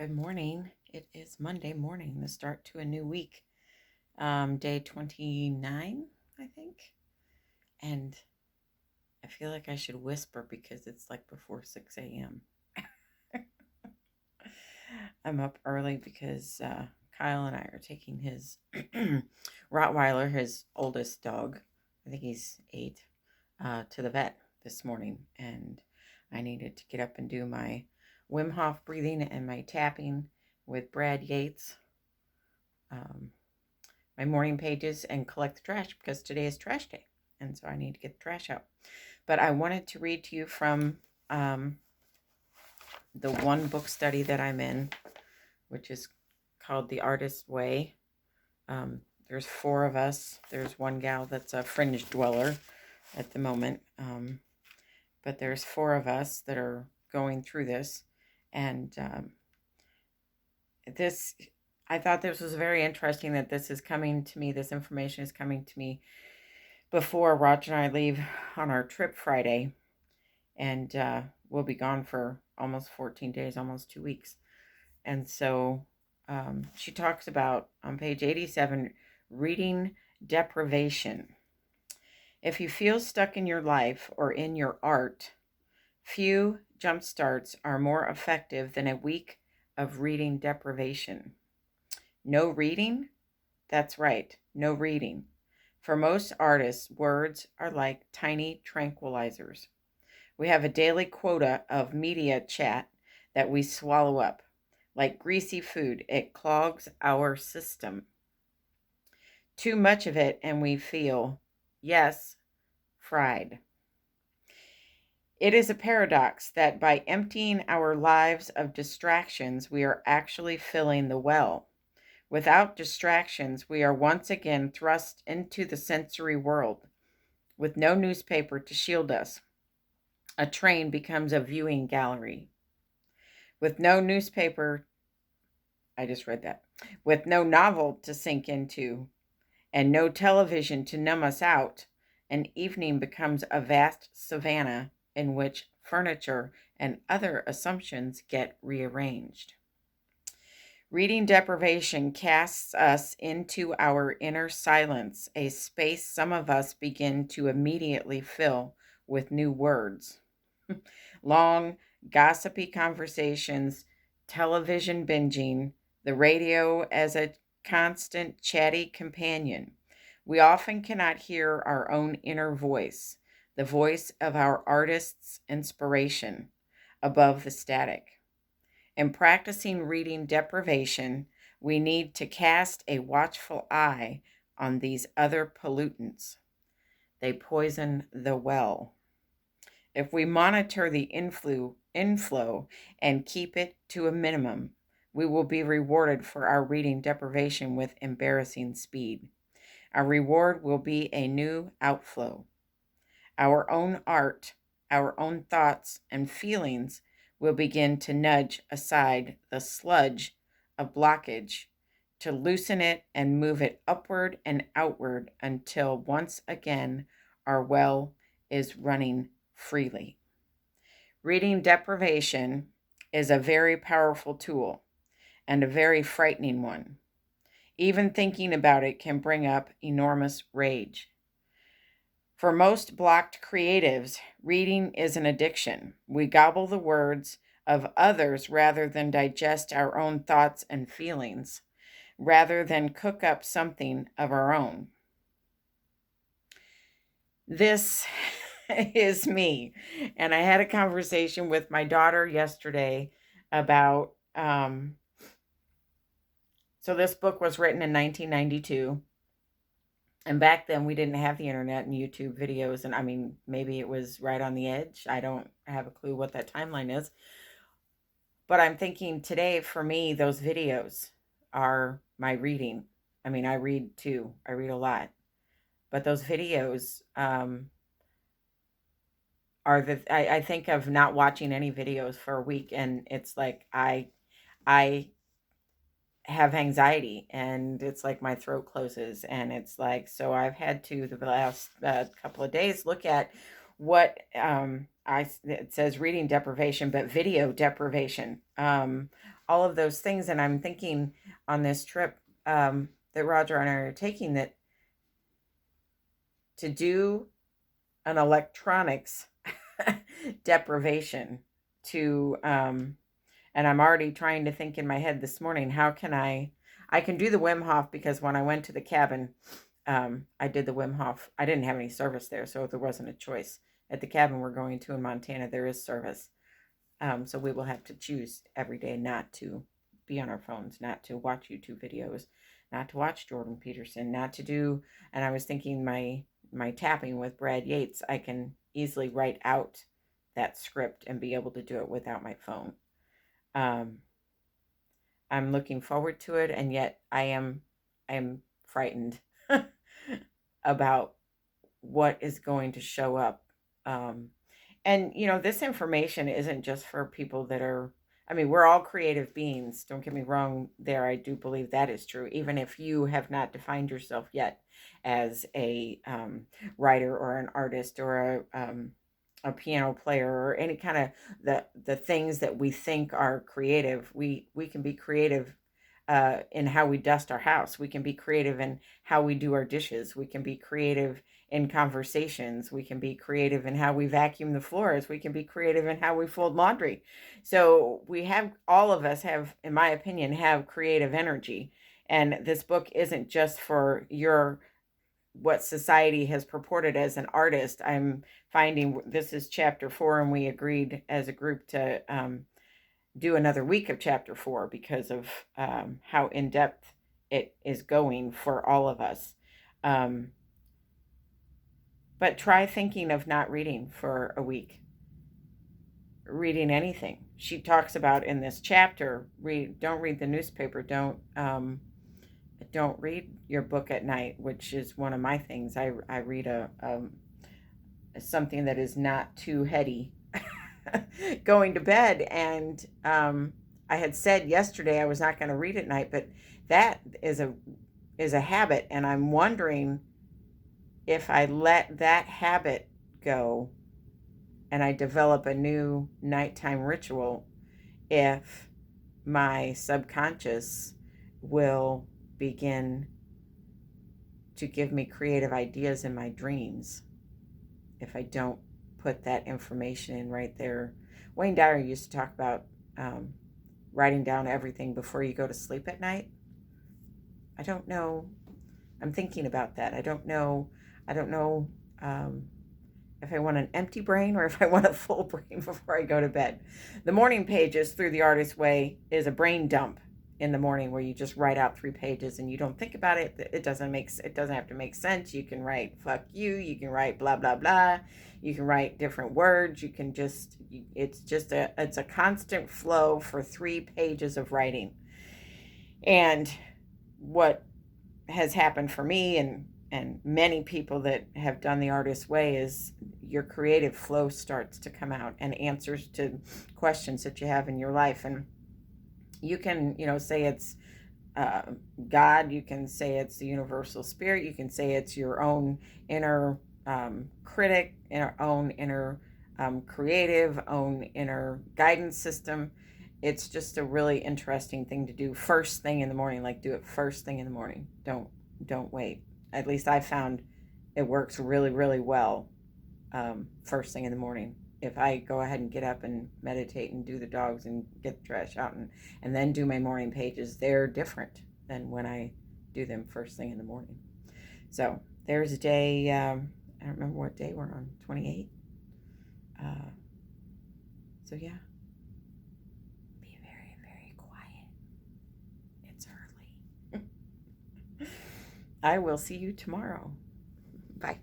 Good morning. It is Monday morning, the start to a new week. Day 29, I think. And I feel like I should whisper because it's like before 6 a.m. I'm up early because Kyle and I are taking his Rottweiler, his oldest dog, I think he's 8, to the vet this morning. And I needed to get up and do my Wim Hof breathing and my tapping with Brad Yates, my morning pages, and collect the trash because today is trash day. And so I need to get the trash out. But I wanted to read to you from the one book study that I'm in, which is called The Artist's Way. There's 4 of us. There's one gal that's a fringe dweller at the moment. But there's 4 of us that are going through this. And I thought this was very interesting that this is coming to me. This information is coming to me before Roger and I leave on our trip Friday. And we'll be gone for almost 14 days, almost 2 weeks. And so she talks about, on page 87, reading deprivation. If you feel stuck in your life or in your art, few jump starts are more effective than a week of reading deprivation. No reading? That's right, no reading. For most artists, words are like tiny tranquilizers. We have a daily quota of media chat that we swallow up. Like greasy food, it clogs our system. Too much of it, and we feel, yes, fried. It is a paradox that by emptying our lives of distractions, we are actually filling the well. Without distractions, we are once again thrust into the sensory world. With no newspaper to shield us, a train becomes a viewing gallery. With no newspaper, I just read that, with no novel to sink into, and no television to numb us out, an evening becomes a vast savanna in which furniture and other assumptions get rearranged. Reading deprivation casts us into our inner silence, a space some of us begin to immediately fill with new words. Long, gossipy conversations, television binging, the radio as a constant chatty companion. We often cannot hear our own inner voice, the voice of our artist's inspiration, above the static. In practicing reading deprivation, we need to cast a watchful eye on these other pollutants. They poison the well. If we monitor the inflow and keep it to a minimum, we will be rewarded for our reading deprivation with embarrassing speed. Our reward will be a new outflow. Our own art, our own thoughts and feelings will begin to nudge aside the sludge of blockage, to loosen it and move it upward and outward until once again our well is running freely. Reading deprivation is a very powerful tool and a very frightening one. Even thinking about it can bring up enormous rage. For most blocked creatives, reading is an addiction. We gobble the words of others rather than digest our own thoughts and feelings, rather than cook up something of our own. This is me. And I had a conversation with my daughter yesterday about, so this book was written in 1992. And back then we didn't have the internet and YouTube videos. And I mean, maybe it was right on the edge. I don't have a clue what that timeline is. But I'm thinking today, for me, those videos are my reading. I mean, I read too. I read a lot. But those videos, I think of not watching any videos for a week, and it's like I have anxiety, and it's like my throat closes, and it's like, so I've had to, the last couple of days, look at what it says reading deprivation, but video deprivation, all of those things. And I'm thinking on this trip that Roger and I are taking, that to do an electronics deprivation, to and I'm already trying to think in my head this morning, how can I can do the Wim Hof, because when I went to the cabin, I did the Wim Hof. I didn't have any service there, so there wasn't a choice. At the cabin we're going to in Montana, there is service. So we will have to choose every day not to be on our phones, not to watch YouTube videos, not to watch Jordan Peterson, not to do, and I was thinking my tapping with Brad Yates, I can easily write out that script and be able to do it without my phone. I'm looking forward to it, and yet I am frightened about what is going to show up. And this information isn't just for people that are, I mean, we're all creative beings. Don't get me wrong there. I do believe that is true. Even if you have not defined yourself yet as a writer or an artist or a piano player or any kind of the things that we think are creative, we can be creative in how we dust our house. We can be creative in how we do our dishes. We can be creative in conversations. We can be creative in how we vacuum the floors. We can be creative in how we fold laundry. So all of us have, in my opinion, have creative energy. And this book isn't just for what society has purported as an artist. I'm finding this is chapter 4, and we agreed as a group to do another week of chapter 4 because of how in-depth it is going for all of us. But try thinking of not reading for a week. Reading anything. She talks about in this chapter, don't read the newspaper, don't read your book at night, which is one of my things. I read something that is not too heady going to bed. And I had said yesterday I was not going to read at night, but that is a habit, and I'm wondering if I let that habit go and I develop a new nighttime ritual, if my subconscious will begin to give me creative ideas in my dreams if I don't put that information in right there. Wayne Dyer used to talk about writing down everything before you go to sleep at night. I don't know. I'm thinking about that. I don't know if I want an empty brain or if I want a full brain before I go to bed. The morning pages through the Artist's Way is a brain dump in the morning, where you just write out 3 pages and you don't think about it. It doesn't have to make sense. You can write fuck you. You can write blah blah blah. You can write different words. You can it's a constant flow for 3 pages of writing. And what has happened for me and many people that have done the Artist's Way is your creative flow starts to come out, and answers to questions that you have in your life. And you can, say it's God. You can say it's the universal spirit. You can say it's your own inner critic, own inner creative, own inner guidance system. It's just a really interesting thing to do first thing in the morning. Like, do it first thing in the morning. Don't wait. At least I found it works really, really well first thing in the morning. If I go ahead and get up and meditate and do the dogs and get the trash out and then do my morning pages, they're different than when I do them first thing in the morning. So there's a day, I don't remember what day we're on, 28. So yeah, be very, very quiet. It's early. I will see you tomorrow. Bye.